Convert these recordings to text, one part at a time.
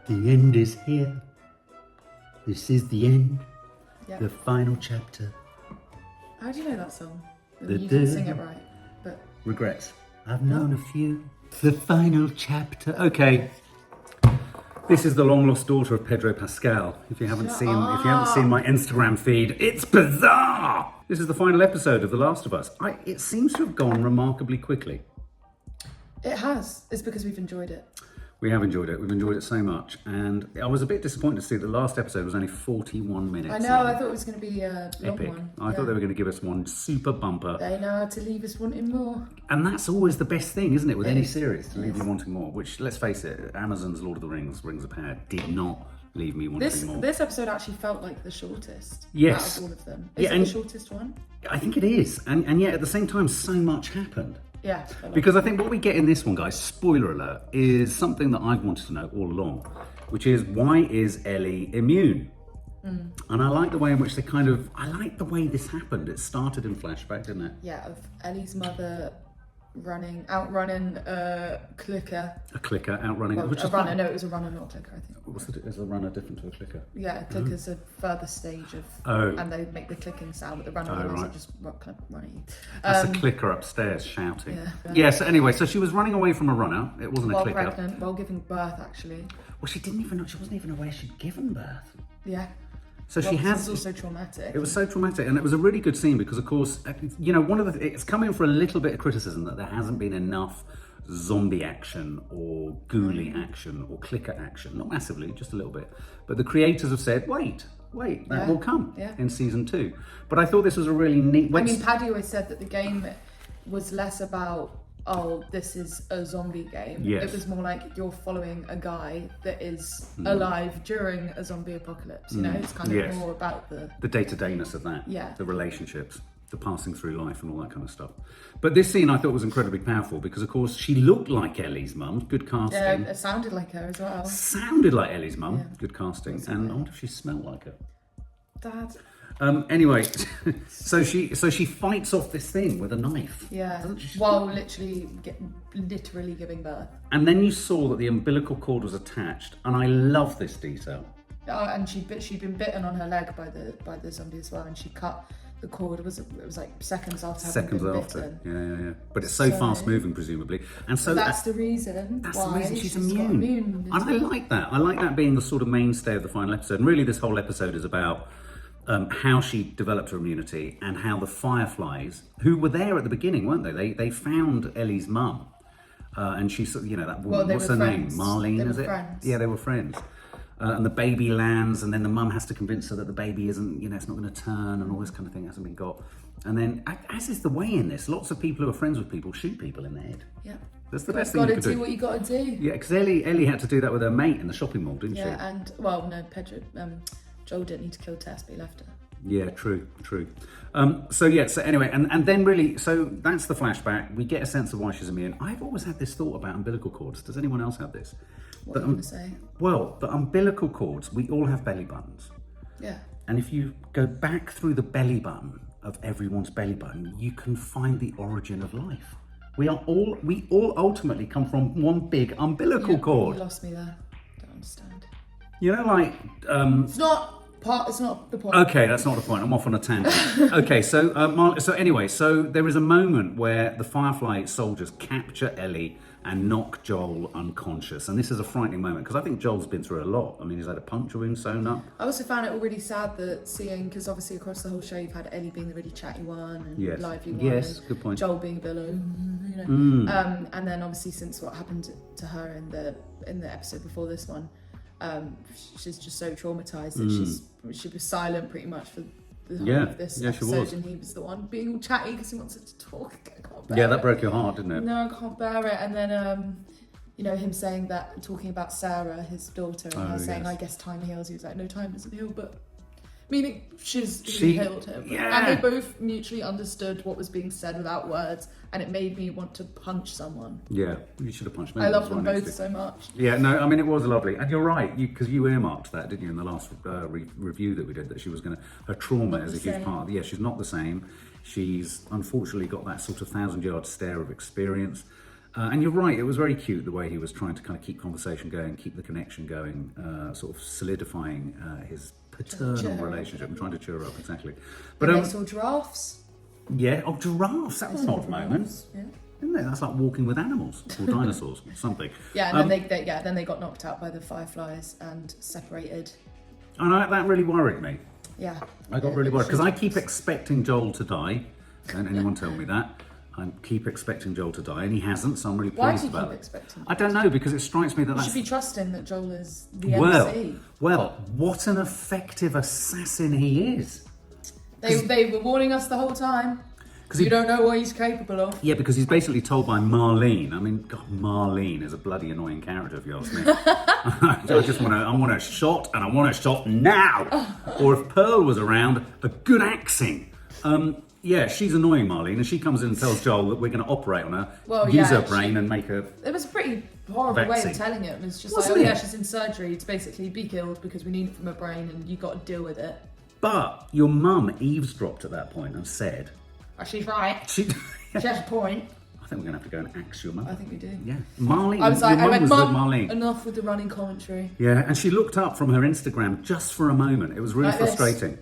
The end is here. This is the end. Yep. The final chapter. How do you know that song? The You didn't sing it right, but... Regrets. I've known a few. The final chapter. Okay. This is the long lost daughter of Pedro Pascal. If you haven't seen my Instagram feed, it's bizarre. This is the final episode of The Last of Us. It seems to have gone remarkably quickly. It has. It's because we've enjoyed it. We have enjoyed it. We've enjoyed it so much. And I was a bit disappointed to see that the last episode was only 41 minutes. I know. I thought it was going to be a long epic. one. I thought they were going to give us one super bumper. They know how to leave us wanting more. And that's always the best thing, isn't it, with any series, to leave you wanting more. Which, let's face it, Amazon's Lord of the Rings, Rings of Power, did not leave me wanting more. This episode actually felt like the shortest yes. out of all of them. Is it the shortest one? I think it is. And yet, at the same time, so much happened. Yeah. Because I think what we get in this one, guys, spoiler alert, is something that I've wanted to know all along, which is, why is Ellie immune? And I like the way in which I like the way this happened. It started in flashback, didn't it? Yeah, of Ellie's mother outrunning a clicker. A clicker outrunning... Well, a runner, no, it was a runner, not a clicker, I think. Is a runner different to a clicker? Yeah, a clicker's a further stage of... And they make the clicking sound, but the runner is just kind of running. That's a clicker upstairs shouting. Yeah, so anyway, so she was running away from a runner. It wasn't a clicker. While pregnant, while giving birth, actually. Well, she wasn't even aware she'd given birth. Yeah. So she had. It was also traumatic. It was so traumatic, and it was a really good scene because, of course, you know, it's coming for a little bit of criticism that there hasn't been enough zombie action or ghoulie action or clicker action, not massively, just a little bit. But the creators have said, wait, that will come in season 2. But I thought this was a really neat. Paddy always said that the game was less about, this is a zombie game. Yes. It was more like you're following a guy that is alive during a zombie apocalypse. You know, it's kind of more about the day-to-dayness of that. Yeah. The relationships, the passing through life and all that kind of stuff. But this scene I thought was incredibly powerful because, of course, she looked like Ellie's mum. Good casting. Yeah, it sounded like her as well. Sounded like Ellie's mum. Yeah. Good casting. And I wonder if she smelled like her. Dad. Anyway, so she fights off this thing with a knife. Yeah, while literally giving birth. And then you saw that the umbilical cord was attached, and I love this detail. And she'd been bitten on her leg by the zombie as well, and she cut the cord. It was like seconds after having been bitten. Yeah. But it's so fast moving, presumably, and so that's the reason. That's the reason she's immune. And I like that. I like that being the sort of mainstay of the final episode. And really, this whole episode is about how she developed her immunity and how the Fireflies, who were there at the beginning, weren't they? They found Ellie's mum, and she, you know, that woman. What's her name? Marlene, is it? Friends. Yeah, they were friends. And the baby lands, and then the mum has to convince her that the baby isn't, you know, it's not going to turn, and all this kind of thing hasn't been got. And then, as is the way in this, lots of people who are friends with people shoot people in the head. Yeah. That's the best thing you could do. Got to do what you got to do. Yeah, because Ellie had to do that with her mate in the shopping mall, didn't she? Yeah, and Pedro. Joel didn't need to kill Tess, but he left her. Yeah, true. So anyway, and then really, so that's the flashback. We get a sense of why she's immune. I've always had this thought about umbilical cords. Does anyone else have this? What are you going to say? Well, the umbilical cords, we all have belly buttons. Yeah. And if you go back through the belly button of everyone's belly button, you can find the origin of life. We all ultimately come from one big umbilical cord. You lost me there. Don't understand. You know, like it's not the point. Okay, that's not the point. I'm off on a tangent. Okay, so so there is a moment where the Firefly soldiers capture Ellie and knock Joel unconscious, and this is a frightening moment because I think Joel's been through a lot. I mean, he's had a puncture wound sewn up. I also found it really sad that seeing, because obviously across the whole show you've had Ellie being the really chatty one and lively one. Yes, good point. Joel being a bit like, you know. And then obviously since what happened to her in the episode before this one. She's just so traumatized that she was silent pretty much for the whole of this episode, and he was the one being all chatty because he wants her to talk. I can't bear that broke your heart, didn't it? No, I can't bear it. And then him saying that, talking about Sarah, his daughter, and her saying, I guess time heals. He was like, no, time doesn't heal, but meaning she healed him. Yeah. And they both mutually understood what was being said without words, and it made me want to punch someone. Yeah, you should have punched me. I love them both so much. Yeah, no, I mean, it was lovely. And you're right, because you earmarked that, didn't you, in the last review that we did, that she was her trauma is a huge part. She's not the same. She's unfortunately got that sort of 1,000-yard stare of experience. And you're right, it was very cute the way he was trying to kind of keep conversation going, keep the connection going, sort of solidifying his paternal relationship and trying to cheer her up, exactly. But they saw giraffes. Yeah, giraffes, that was an odd moment. Yeah. Isn't it? That's like walking with animals or dinosaurs or something. Yeah, and then they got knocked out by the fireflies and separated. And that really worried me. Yeah. I got really worried because I keep expecting Joel to die. Don't anyone tell me that. I keep expecting Joel to die, and he hasn't, so I'm really pleased about it. Why do you keep expecting? I don't know, because it strikes me that you that's... should be trusting that Joel is the MC. Well, what an effective assassin he is. They were warning us the whole time. Because you don't know what he's capable of. Yeah, because he's basically told by Marlene. I mean, God, Marlene is a bloody annoying character, if you ask me. I want a shot, and I want a shot now. Or if Pearl was around, a good axing. Yeah, she's annoying, Marlene, and she comes in and tells Joel that we're going to operate on her, use her brain and make her... It was a pretty horrible way of telling it. It was just like, yeah, she's in surgery to basically be killed because we need it from her brain and you got to deal with it. But your mum eavesdropped at that point and said... Oh, she's right. She has a point. I think we're going to have to go and axe your mum. I think we do. Yeah. Marlene, I was like, Mum, Marlene. Enough with the running commentary. Yeah, and she looked up from her Instagram just for a moment. It was really frustrating.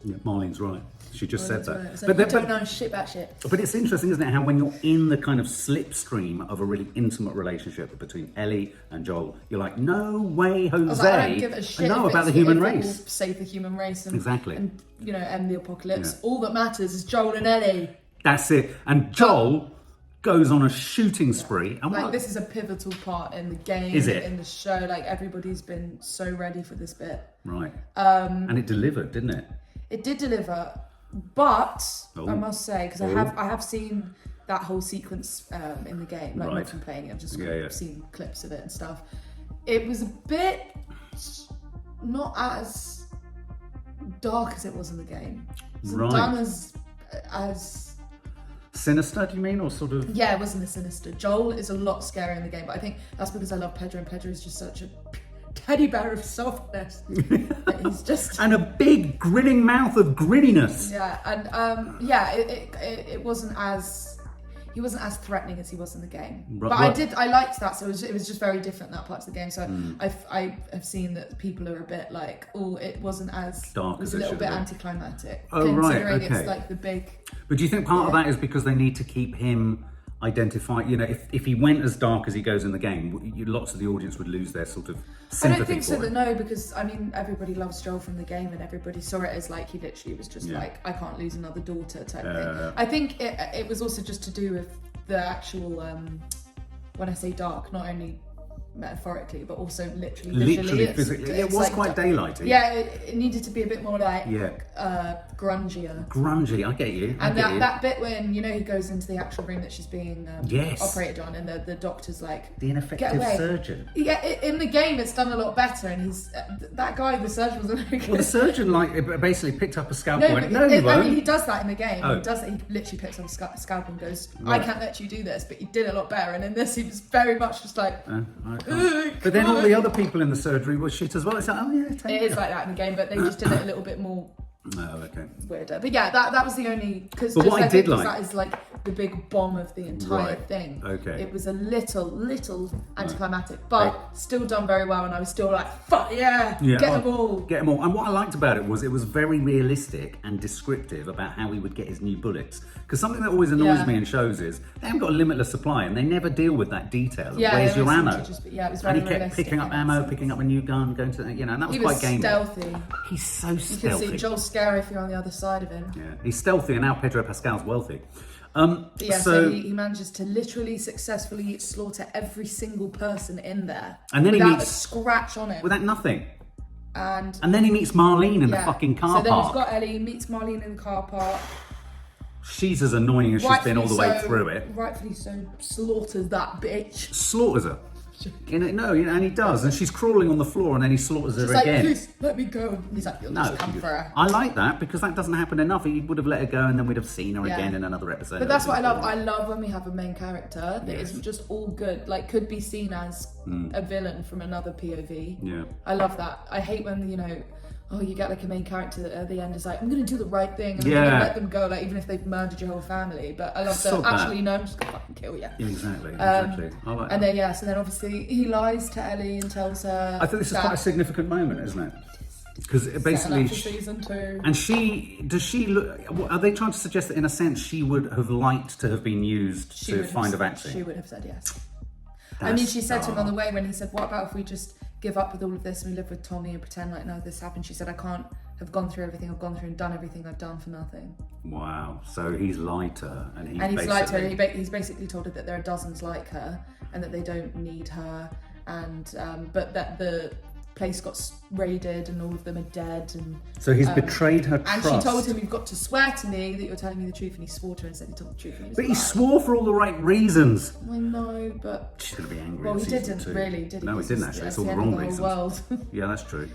Yeah, Marlene's right. She just said that. Right. So but don't know shit about shit. But it's interesting, isn't it, how when you're in the kind of slipstream of a really intimate relationship between Ellie and Joel, you're like, no way, Jose. I don't give a shit. I know about the human race. Will save the human race and, exactly. And end the apocalypse. Yeah. All that matters is Joel and Ellie. That's it. And Joel goes on a shooting spree. And this is a pivotal part in the game, is it? In the show. Like, everybody's been so ready for this bit. Right. And it delivered, didn't it? It did deliver. But I must say, because I have seen that whole sequence in the game, like not from playing it, I've just seen clips of it and stuff. It was a bit not as dark as it was in the game. It wasn't done as sinister, do you mean, or sort of? Yeah, it wasn't as sinister. Joel is a lot scarier in the game, but I think that's because I love Pedro, and Pedro is just such a teddy bear of softness. He's just and a big grinning mouth of grittiness. Yeah, and it wasn't as he wasn't as threatening as he was in the game. But I liked that, so it was just very different, that part of the game. So I have seen that people are a bit like, oh, it wasn't as dark. It was a little bit anticlimactic. Oh right, okay. It's like the big. But do you think part of that is because they need to keep him identified? If he went as dark as he goes in the game, lots of the audience would lose their sort of sympathy. I don't think so. No, because I mean, everybody loves Joel from the game, and everybody saw it as like he literally was just like, I can't lose another daughter type thing. I think it was also just to do with the actual when I say dark, not only metaphorically but also literally physically. It was like quite daylighty. Yeah, it needed to be a bit more like grungier. Grungy, I get you. And that bit when he goes into the actual room that she's being operated on, and the doctor's like, the ineffective surgeon. Yeah, in the game it's done a lot better, and he's that guy, the surgeon, wasn't very good. Well, the surgeon basically picked up a scalpel. I mean, he does that in the game. He does that. He literally picks up a scalpel and goes, I can't let you do this, but he did a lot better. And in this, he was very much just like. But then all the other people in the surgery were shit as well. It's like, it is like that in the game, but they just did it a little bit more weirder. But yeah, that was the only, because what I did like that is like the big bomb of the entire thing. Okay. It was a little anticlimactic, but still done very well, and I was still like, fuck yeah, get them all. Get them all. And what I liked about it was very realistic and descriptive about how he would get his new bullets. Because something that always annoys me in shows is they haven't got a limitless supply, and they never deal with that detail. Where's your ammo? It was very and he kept picking up ammo, picking up a new gun, going to, and that was quite gamey. Stealthy. He's so stealthy. You can see Joel's scary if you're on the other side of him. Yeah, he's stealthy, and now Pedro Pascal's wealthy. So he manages to literally successfully slaughter every single person in there, and then without he meets a scratch on it, without nothing. And then he meets Marlene in the fucking car park. So then he's got Ellie, meets Marlene in the car park. She's as annoying as she's been all the way through it. Rightfully so, slaughters that bitch. Slaughters her. And he does, and she's crawling on the floor, and then he slaughters her like, again. Please let me go. And he's like, you'll just come for her. I like that, because that doesn't happen enough. He would have let her go, and then we'd have seen her again in another episode. But that's what I love. I love when we have a main character that isn't just all good, like could be seen as a villain from another POV. Yeah, I love that. I hate when oh, you get like a main character that at the end is like, I'm going to do the right thing, and I'm going to let them go, like even if they've murdered your whole family. But I love that. Actually, no, I'm just going to fucking kill you. Exactly. I like that. Then so then obviously he lies to Ellie and tells her. I think this is quite a significant moment, isn't it? Because basically, season 2. And does she look? Are they trying to suggest that in a sense she would have liked to have been used to find a vaccine? She would have said yes. I mean, she said to him on the way when he said, "What about if we just give up with all of this and we live with Tommy and pretend like none of this happened?" She said, "I can't have gone through everything I've gone through and done everything I've done for nothing." Wow. So he's lied to her, and he's lied to her. He's basically told her that there are dozens like her and that they don't need her, and but that the place got raided and all of them are dead, and so he's betrayed her trust. And she told him, "You've got to swear to me that you're telling me the truth," and he swore to her and said he told the truth. And he swore for all the right reasons. I know, but she's gonna be angry. Well, he didn't really, did he? No, he didn't actually. It's all the wrong reasons. World. Yeah, that's true.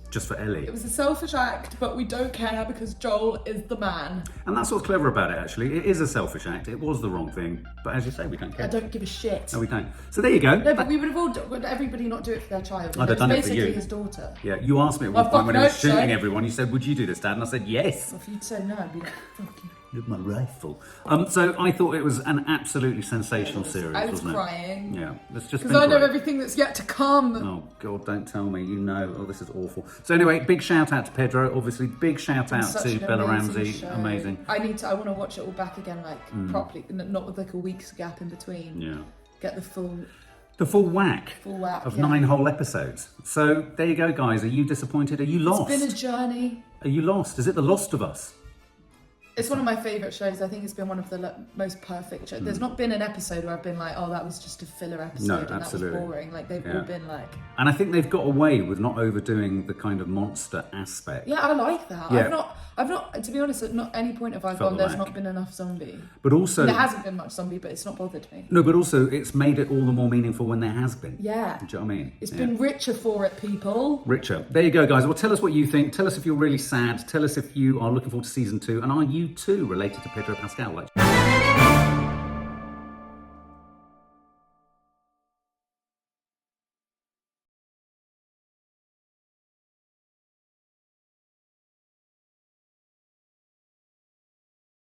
Just for Ellie. It was a selfish act, but we don't care because Joel is the man. And that's what's clever about it, actually. It is a selfish act. It was the wrong thing. But as you say, we don't care. I don't give a shit. No, we don't. So there you go. No, but we would have would everybody not do it for their child? I'd have done it for you. Basically his daughter. Yeah, you asked me at one point when I was shooting everyone, you said, would you do this, Dad? And I said, yes. Well, if you'd said no, I'd be like, fuck you. With my rifle. So I thought it was an absolutely sensational series, wasn't it? I was crying. Yeah, it's just because I know everything that's yet to come. Oh God, don't tell me. You know, oh, this is awful. So anyway, big shout out to Pedro. Obviously, big shout out to Bella Ramsey. Show. Amazing. I want to watch it all back again, like properly, not with like a week's gap in between. Yeah. Get the full. The full whack of 9 whole episodes. So there you go, guys. Are you disappointed? Are you lost? It's been a journey. Are you lost? Is it The Lost of Us? It's one of my favourite shows. I think it's been one of the most perfect shows. There's not been an episode where I've been like, oh, that was just a filler episode and absolutely. That was boring. Like, they've all been like... And I think they've got away with not overdoing the kind of monster aspect. Yeah, I like that. Yeah. I've not, to be honest, at not any point have I gone, there's not been enough zombie. But also... There hasn't been much zombie, but it's not bothered me. No, but also it's made it all the more meaningful when there has been. Yeah. Do you know what I mean? It's been richer for it, people. Richer. There you go, guys. Well, tell us what you think. Tell us if you're really sad. Tell us if you are looking forward to season 2. And are you too related to Pedro Pascal?